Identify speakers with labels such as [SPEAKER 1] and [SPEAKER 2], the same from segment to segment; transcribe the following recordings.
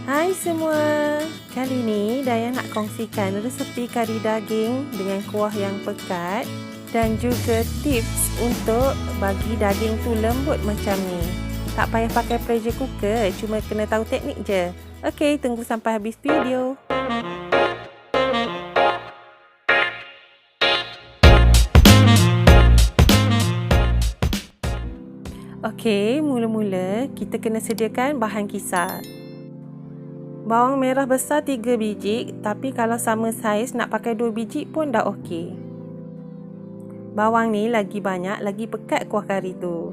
[SPEAKER 1] Hai semua, kali ni Dayang nak kongsikan resepi kari daging dengan kuah yang pekat dan juga tips untuk bagi daging tu lembut macam ni. Tak payah pakai pressure cooker, cuma kena tahu teknik je. Okey, tunggu sampai habis video. Okey, mula-mula kita kena sediakan bahan kisar. Bawang merah besar 3 biji, tapi kalau sama saiz nak pakai 2 biji pun dah okey. Bawang ni lagi banyak, lagi pekat kuah kari tu.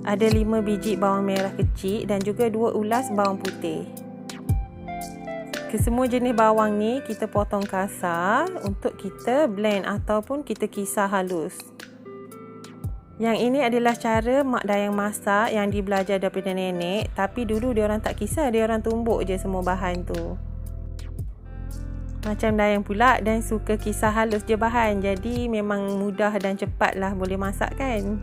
[SPEAKER 1] Ada 5 biji bawang merah kecil dan juga 2 ulas bawang putih. Kesemua jenis bawang ni kita potong kasar untuk kita blend ataupun kita kisar halus. Yang ini adalah cara mak Dayang masak yang dibelajar daripada nenek. Tapi dulu diorang tak kisar, diorang tumbuk je semua bahan tu. Macam Dayang pula dan suka kisar halus je bahan. Jadi memang mudah dan cepat lah boleh masak kan.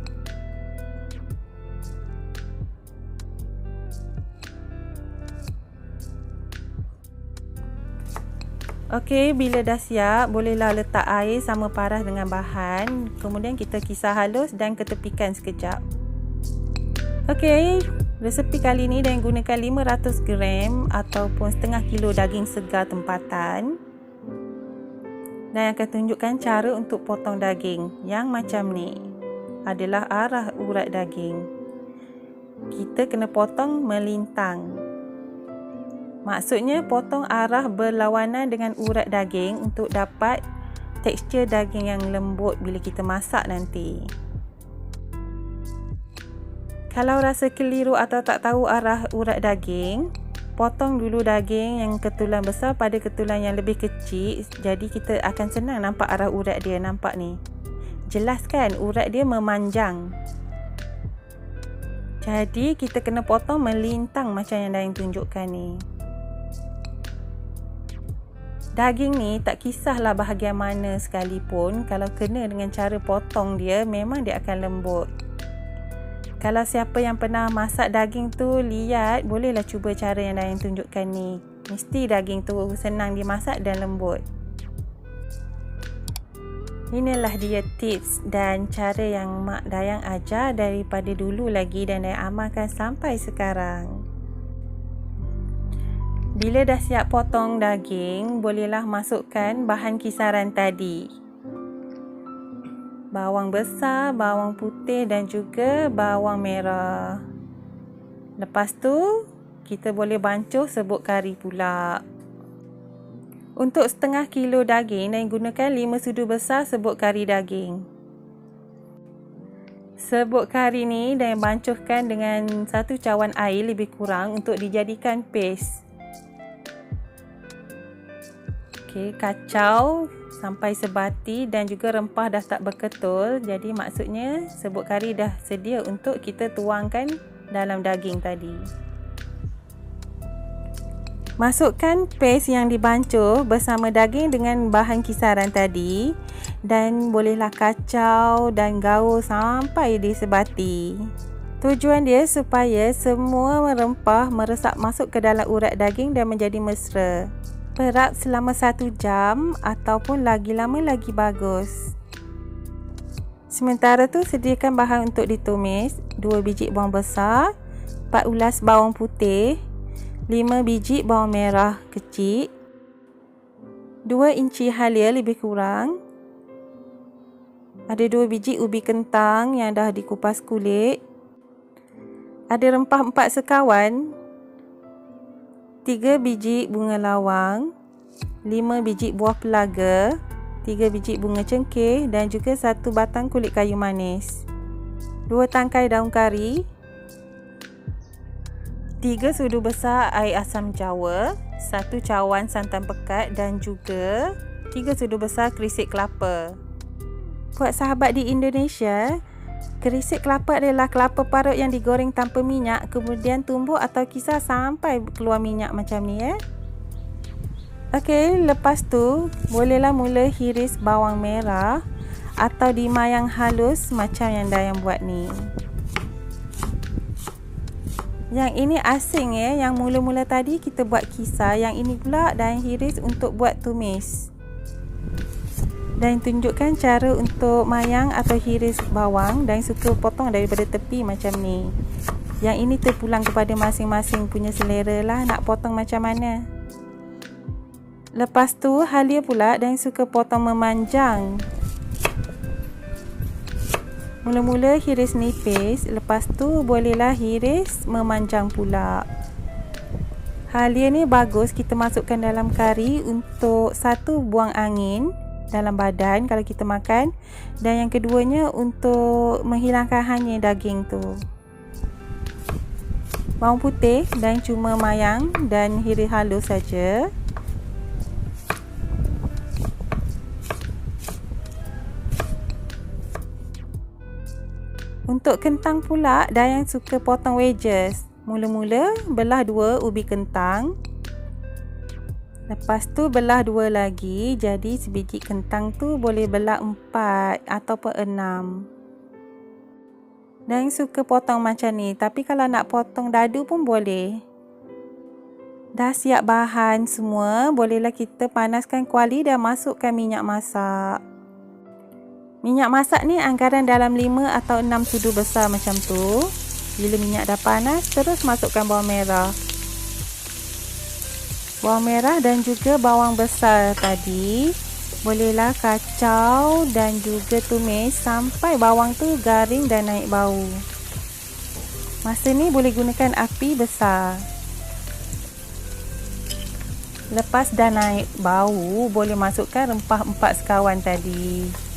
[SPEAKER 1] Okey, bila dah siap, bolehlah letak air sama paras dengan bahan. Kemudian kita kisar halus dan ketepikan sekejap. Okey, resepi kali ni Dayang gunakan 500 gram ataupun setengah kilo daging segar tempatan. Dan akan tunjukkan cara untuk potong daging yang macam ni. Adalah arah urat daging. Kita kena potong melintang. Maksudnya potong arah berlawanan dengan urat daging untuk dapat tekstur daging yang lembut bila kita masak nanti. Kalau rasa keliru atau tak tahu arah urat daging, potong dulu daging yang ketulan besar pada ketulan yang lebih kecil. Jadi kita akan senang nampak arah urat dia, nampak ni. Jelas kan urat dia memanjang. Jadi kita kena potong melintang macam yang Dayang tunjukkan ni. Daging ni tak kisahlah bahagian mana sekalipun, kalau kena dengan cara potong dia, memang dia akan lembut. Kalau siapa yang pernah masak daging tu lihat, bolehlah cuba cara yang Dayang tunjukkan ni. Mesti daging tu senang dimasak dan lembut. Inilah dia tips dan cara yang mak Dayang ajar daripada dulu lagi dan Dayang amalkan sampai sekarang. Bila dah siap potong daging, bolehlah masukkan bahan kisaran tadi. Bawang besar, bawang putih dan juga bawang merah. Lepas tu, kita boleh bancuh serbuk kari pula. Untuk setengah kilo daging, Dayang gunakan 5 sudu besar serbuk kari daging. Serbuk kari ni Dayang bancuhkan dengan 1 cawan air lebih kurang untuk dijadikan paste. Okey, kacau sampai sebati dan juga rempah dah tak berketul. Jadi maksudnya serbuk kari dah sedia untuk kita tuangkan dalam daging tadi. Masukkan paste yang dibancuh bersama daging dengan bahan kisaran tadi dan bolehlah kacau dan gaul sampai dia sebati. Tujuan dia supaya semua rempah meresap masuk ke dalam urat daging dan menjadi mesra. Perap selama 1 jam ataupun lagi lama lagi bagus. Sementara tu sediakan bahan untuk ditumis. 2 biji bawang besar, 4 ulas bawang putih, 5 biji bawang merah kecil, 2 inci halia lebih kurang. Ada 2 biji ubi kentang yang dah dikupas kulit. Ada rempah 4 sekawan, 3 biji bunga lawang, 5 biji buah pelaga, 3 biji bunga cengkeh dan juga 1 batang kulit kayu manis, 2 tangkai daun kari, 3 sudu besar air asam jawa, 1 cawan santan pekat dan juga 3 sudu besar kerisik kelapa. Buat sahabat di Indonesia, kerisik kelapa adalah kelapa parut yang digoreng tanpa minyak, kemudian tumbuk atau kisar sampai keluar minyak macam ni ya. Okey, lepas tu bolehlah mula hiris bawang merah atau dimayang halus macam yang Dayang buat ni. Yang ini asing ya, yang mula-mula tadi kita buat kisar, yang ini pula daun hiris untuk buat tumis. Dan tunjukkan cara untuk mayang atau hiris bawang, dan suka potong daripada tepi macam ni. Yang ini terpulang kepada masing-masing punya selera lah nak potong macam mana. Lepas tu Halia pula dan suka potong memanjang. Mula-mula hiris nipis, lepas tu bolehlah hiris memanjang pula. Halia ni bagus kita masukkan dalam kari untuk satu buang angin dalam badan kalau kita makan, dan yang keduanya untuk menghilangkan hanyir daging tu. Bawang putih dan cuma mayang dan hiris halus saja. Untuk kentang pula, Dayang suka potong wedges. Mula-mula belah 2 ubi kentang. Lepas tu belah 2 lagi, jadi sebiji kentang tu boleh belah 4 ataupun 6. Dayang suka potong macam ni, tapi kalau nak potong dadu pun boleh. Dah siap bahan semua, bolehlah kita panaskan kuali dan masukkan minyak masak. Minyak masak ni anggaran dalam 5 atau 6 sudu besar macam tu. Bila minyak dah panas, terus masukkan bawang merah. Bawang merah dan juga bawang besar tadi. Bolehlah kacau dan juga tumis sampai bawang tu garing dan naik bau. Masa ni boleh gunakan api besar. Lepas dah naik bau, boleh masukkan rempah 4 sekawan tadi.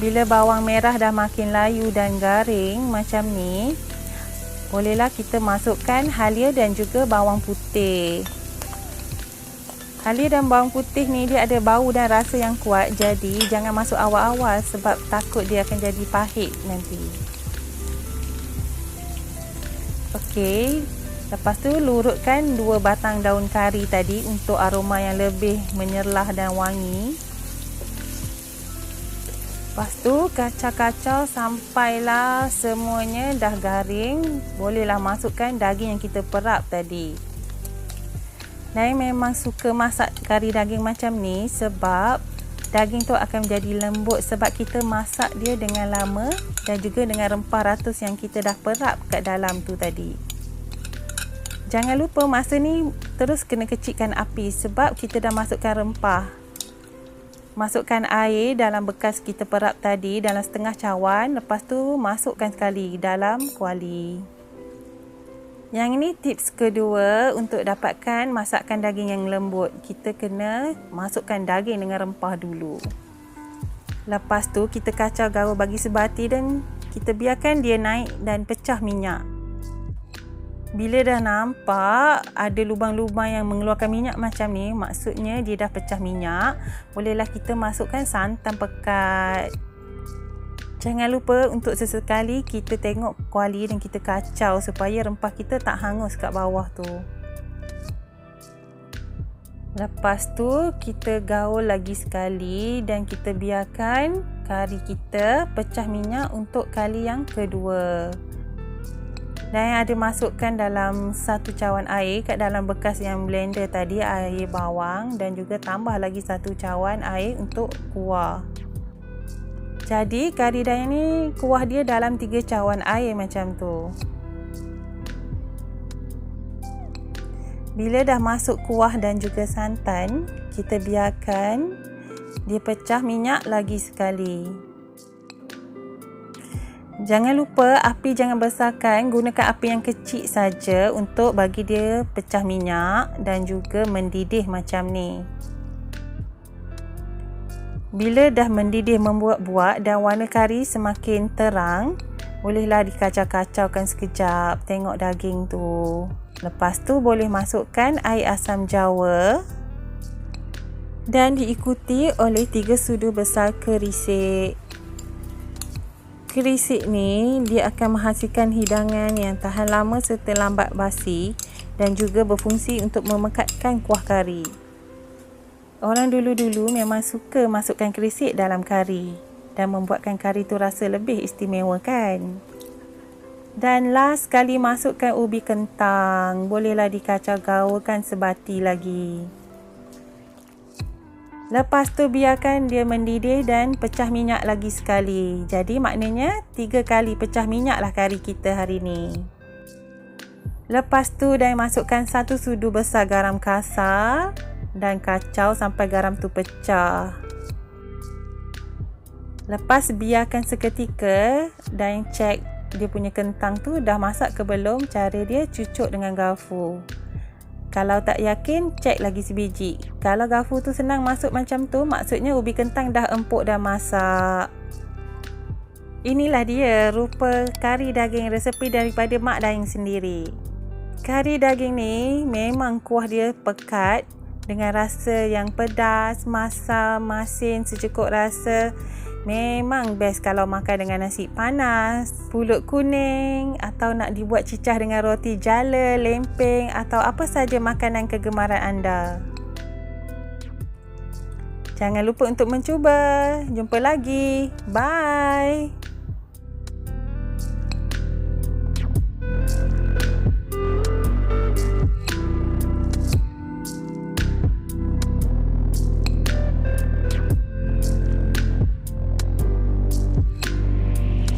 [SPEAKER 1] Bila bawang merah dah makin layu dan garing macam ni, bolehlah kita masukkan halia dan juga bawang putih. Halia dan bawang putih ni dia ada bau dan rasa yang kuat, jadi jangan masuk awal-awal sebab takut dia akan jadi pahit nanti. Okey, lepas tu lurutkan 2 batang daun kari tadi untuk aroma yang lebih menyerlah dan wangi. Lepas tu kacau-kacau sampailah semuanya dah garing. Bolehlah masukkan daging yang kita perap tadi. Saya memang suka masak kari daging macam ni sebab daging tu akan menjadi lembut sebab kita masak dia dengan lama dan juga dengan rempah ratus yang kita dah perap kat dalam tu tadi. Jangan lupa masa ni terus kena kecilkan api sebab kita dah masukkan rempah. Masukkan air dalam bekas kita perap tadi dalam setengah cawan. Lepas tu masukkan sekali dalam kuali. Yang ini tips kedua untuk dapatkan masakan daging yang lembut. Kita kena masukkan daging dengan rempah dulu. Lepas tu kita kacau gaul bagi sebati dan kita biarkan dia naik dan pecah minyak. Bila dah nampak ada lubang-lubang yang mengeluarkan minyak macam ni, maksudnya dia dah pecah minyak. Bolehlah kita masukkan santan pekat. Jangan lupa untuk sesekali kita tengok kuali dan kita kacau supaya rempah kita tak hangus kat bawah tu. Lepas tu kita gaul lagi sekali dan kita biarkan kari kita pecah minyak untuk kali yang kedua. Dan ada masukkan dalam 1 cawan air kat dalam bekas yang blender tadi, air bawang, dan juga tambah lagi 1 cawan air untuk kuah. Jadi kari Dayang ni kuah dia dalam 3 cawan air macam tu. Bila dah masuk kuah dan juga santan, kita biarkan dia pecah minyak lagi sekali. Jangan lupa api jangan besarkan, gunakan api yang kecil saja untuk bagi dia pecah minyak dan juga mendidih macam ni. Bila dah mendidih membuat-buat dan warna kari semakin terang, bolehlah dikacau-kacaukan sekejap, tengok daging tu. Lepas tu boleh masukkan air asam jawa dan diikuti oleh 3 sudu besar kerisik. Kerisik ni dia akan menghasilkan hidangan yang tahan lama serta lambat basi dan juga berfungsi untuk memekatkan kuah kari. Orang dulu-dulu memang suka masukkan kerisik dalam kari dan membuatkan kari tu rasa lebih istimewa kan? Dan last sekali masukkan ubi kentang. Bolehlah dikacau gaulkan sebati lagi. Lepas tu biarkan dia mendidih dan pecah minyak lagi sekali. Jadi maknanya 3 kali pecah minyak lah kari kita hari ni. Lepas tu dan masukkan 1 sudu besar garam kasar dan kacau sampai garam tu pecah. Lepas biarkan seketika dan cek dia punya kentang tu dah masak ke belum. Cara dia cucuk dengan garpu. Kalau tak yakin, cek lagi sebiji. Kalau garpu tu senang masuk macam tu, maksudnya ubi kentang dah empuk dah masak. Inilah dia rupa kari daging resepi daripada Mak Daeng sendiri. Kari daging ni memang kuah dia pekat dengan rasa yang pedas, masam, masin, secukup rasa. Memang best kalau makan dengan nasi panas, pulut kuning atau nak dibuat cicah dengan roti jala, lempeng atau apa saja makanan kegemaran anda. Jangan lupa untuk mencuba. Jumpa lagi. Bye.